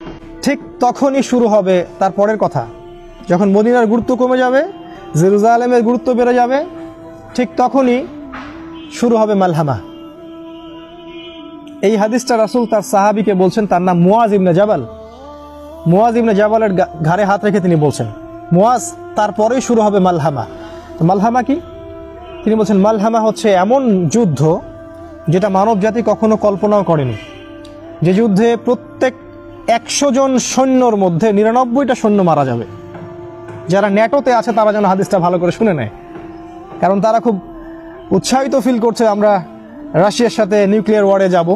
ঠিক তখনই শুরু হবে তার পরের কথা, যখন মদিনার গুরুত্ব কমে যাবে, জেরুজালেমের গুরুত্ব বেড়ে যাবে, ঠিক তখনই শুরু হবে মালহামা। এই হাদিসটা রাসূল তার সাহাবীকে বলছেন, তার নাম মুয়াজ ইবনে জাবাল। মুয়াজ ইবনে জাবালের ঘাড়ে হাত রেখে তিনি বলছেন, মুয়াজ, তারপরেই শুরু হবে মালহামা। তো মালহামা কি? তিনি বলছেন, মালহামা হচ্ছে এমন যুদ্ধ যেটা মানব জাতি কখনো কল্পনাও করেনি। যে যুদ্ধে প্রত্যেক 100 জন সৈন্যর মধ্যে 99টা সৈন্য মারা যাবে। যারা ন্যাটোতে আছে তারা যেন হাদিসটা ভালো করে শুনে নেয়, কারণ তারা খুব উৎসাহিত ফিল করছে আমরা রাশিয়ার সাথে নিউক্লিয়ার ওয়ারে যাব।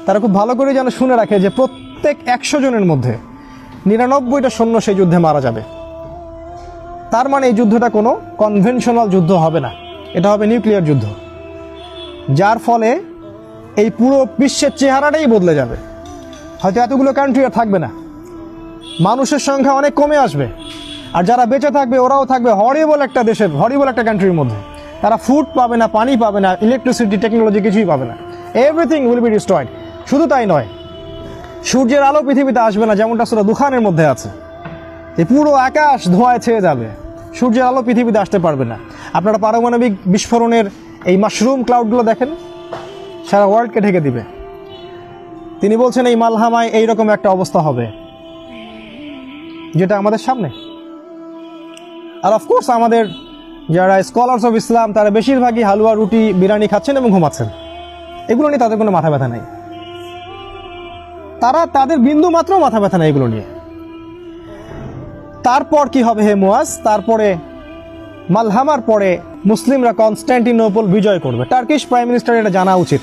তারা খুব ভালো করে যেন শুনে রাখে যে প্রত্যেক 100 জনের মধ্যে 99টা সৈন্য সেই যুদ্ধে মারা যাবে। তার মানে এই যুদ্ধটা কোনো কনভেনশনাল যুদ্ধ হবে না, এটা হবে নিউক্লিয়ার যুদ্ধ, যার ফলে এই পুরো বিশ্বের চেহারাটাই বদলে যাবে। হয়তো এতগুলো কান্ট্রি আর থাকবে না, মানুষের সংখ্যা অনেক কমে আসবে, আর যারা বেঁচে থাকবে ওরাও থাকবে হরিবল একটা দেশের, হরিবল একটা কান্ট্রির মধ্যে। তারা ফুড পাবে না, পানি পাবে না, ইলেকট্রিসিটি, টেকনোলজি কিছুই পাবে না। Everything will be destroyed. শুধু তাই নয়, সূর্যের আলো পৃথিবীতে আসবে না, যেমনটা সূরা দুখানের মধ্যে আছে। এই পুরো আকাশ ধোঁয়ায় ছেয়ে যাবে, সূর্যের আলো পৃথিবীতে আসতে পারবে না। আপনারা পারমাণবিক বিস্ফোরণের এই মাশরুম ক্লাউডগুলো দেখেন, সারা ওয়ার্ল্ডকে ঢেকে দিবে। তিনি বলছেন এই মালহামায় এইরকম একটা অবস্থা হবে, যেটা আমাদের সামনে। আর অফকোর্স আমাদের যারা স্কলার্স অফ ইসলাম তারা বেশিরভাগই হালুয়া, রুটি, বিরিয়ানি খাচ্ছেন এবং ঘুমাচ্ছেন। এগুলো নিয়ে তাদের কোনো মাথা ব্যথা নাই, তাদের বিন্দু মাত্র মাথা ব্যথা নাই এগুলো নিয়ে। তারপর কি হবে হে মুয়াজ? তারপরে মালহামার পরে মুসলিমরা কনস্ট্যান্টিনোপল বিজয় করবে। টার্কিশ প্রাইম মিনিস্টার এটা জানা উচিত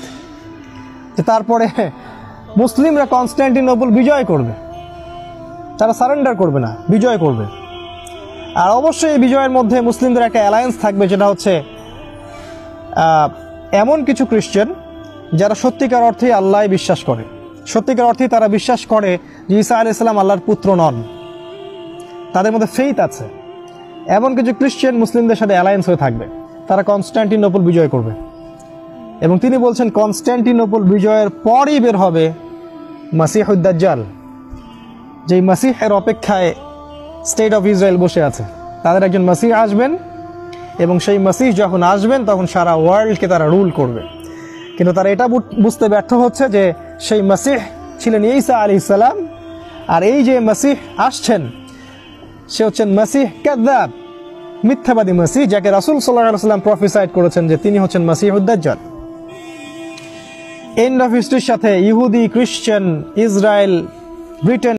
যে তারপরে মুসলিমরা কনস্ট্যান্টিনোপল বিজয় করবে, তারা সারেন্ডার করবে না, বিজয় করবে। আর অবশ্যই এই বিজয়ের মধ্যে মুসলিমদের একটা অ্যালায়েন্স থাকবে, যেটা হচ্ছে এমন কিছু খ্রিস্টান যারা সত্যিকার অর্থেই আল্লাহ বিশ্বাস করে, সত্যিকার অর্থেই তারা বিশ্বাস করে যে ঈসা আলাইহিস সালাম আল্লাহর পুত্র নন, তাদের মধ্যে ফেইথ আছে। এমন কিছু খ্রিস্টান মুসলিমদের সাথে অ্যালায়েন্স হয়ে থাকবে, তারা কনস্ট্যান্টিনোপল বিজয় করবে। এবং তিনি বলছেন কনস্ট্যান্টিনোপল বিজয়ের পরই বের হবে মাসিহুদ দাজ্জাল, যেই মাসিহের অপেক্ষায় স্টেট অফ ইসরায়েল বসে আছে। তাদের একজন মাসিহ আসবেন, এবং সেই মাসিহ যখন আসবেন তখন সারা ওয়ার্ল্ডকে তারা রুল করবে। কিন্তু তারা এটা বুঝতে ব্যর্থ হচ্ছে যে সেই মাসিহ ছিলেন ঈসা আলাইহিস সালাম, আর এই যে মাসিহ আসছেন সে হচ্ছেন মাসিহ কাযযাব, মিথ্যাবাদী মাসিহ, যাকে রাসূল সাল্লাল্লাহু আলাইহি ওয়াসাল্লাম প্রফেসাইড করেছেন যে তিনি হচ্ছেন মাসিহুদ দাজ্জাল। এন্ড অফ হিস্ট্রির সাথে ইহুদি, খ্রিস্টান, ইসরায়েল, ব্রিটেন